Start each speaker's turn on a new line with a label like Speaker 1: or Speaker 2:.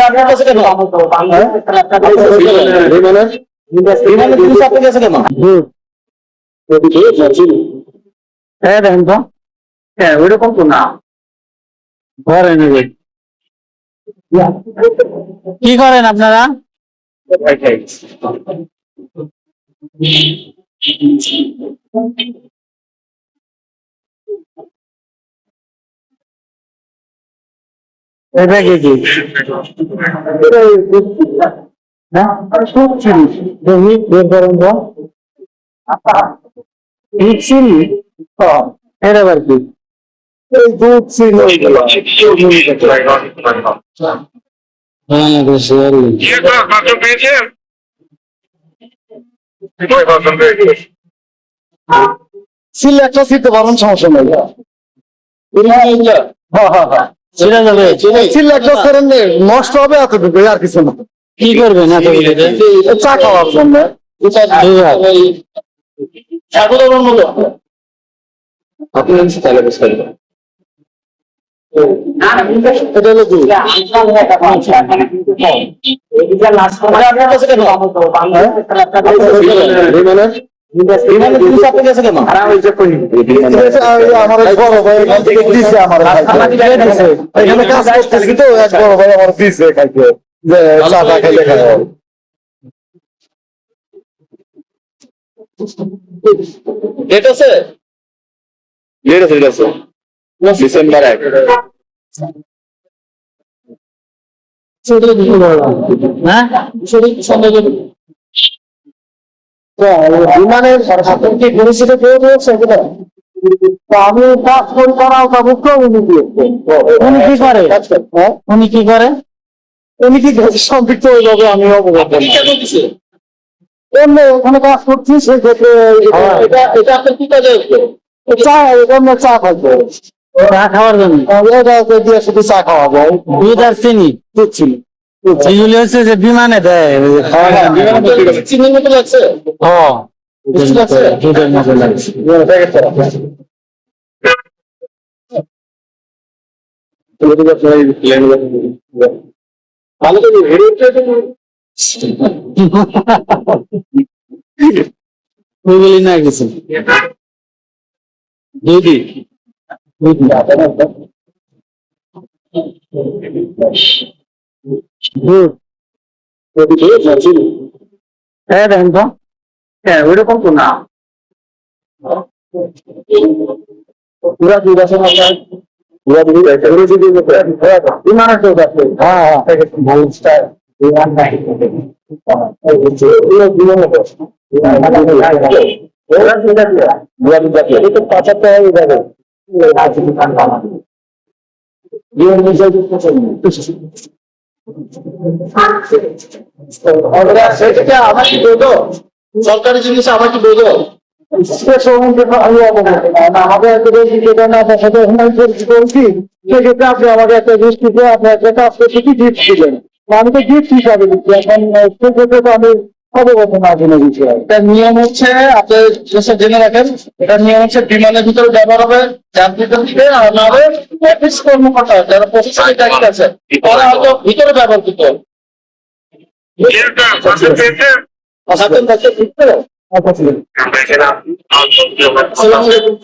Speaker 1: আপনার কাছে কেন? বিমানের জিনিস আপনার কাছে কেন? হ্যাঁ দেখেন তো, হ্যাঁ ওইরকম তো না। কি করেন আপনারা? এটা কি কি? হ্যাঁ দেখি বের করেন তো। চিনি এটা আবার কি? এই দুধ চিনি সিলে একটা সিতে পারেন, সমস্যা নেই। নষ্ট হবে এতটুকু, আর কিছু না। কি করবেন চা খাওয়ার জন্য? আমার বড় ভাই এখান থেকে দিছে, আমার এখানে কাজ করতেছি তো, এক বড় ভাই আমার দিছে খাইতে, যে চাটা খাইলে খায়। ডেট আছে? ডেট আছে, ডেট আছে ডিসেম্বর 1। বিমানের কি পরিস্থিতি আমি কাজ করি করা উনি কি করে? উনি কি করে? উনি কি সম্পৃক্ত ওইভাবে আমি অবগত ওখানে কাজ করছি, সেক্ষেত্রে এটা আপনার কি কাজে চা চা খাইতে, চা খাওয়ার জন্য দিয়ে শুধু চা খাওয়াবো, দুধ আর চিনি। দুধ চিনি এগুলি হচ্ছে যে বিমানে দেয়, চিনির মতো লাগছে। দুধের মতো লাগছে। ভালো তো ওইগুলি না কিছু দুধই হ্যাঁ দেখেন তো, হ্যাঁ ওইরকম তো না। পুরা দুধ আছে, পুরা দুধ আছে, বিমানের দুধ আছে। হ্যাঁ হ্যাঁ বিমান নাই, পাচারটা হয় যাবে। আমার কি বলতো, সরকারি জিনিস আমার কি বলতো, সেক্ষেত্রে আপনি আমাকে একটা জিনিস দিতে, আপনার একটা কাজ করতে কি গিফট দিলেন, আমি তো গিফট হিসাবে দিচ্ছি। এখন সেক্ষেত্রে তো আমি অবগত না জেনে দিচ্ছি। এটার নিয়ম হচ্ছে, আপনি জেনে রাখেন, এটার নিয়ম হচ্ছে বিমানের ভিতরে ব্যবহার হবে যাত্রীদের দিকে, আর না হবে অফিস কর্মকর্তা যারা প্রশাসনিক দায়িত্ব আছে তারা হয়তো ভিতরে ব্যবহার করতে হবে। আসসালামু আলাইকুম।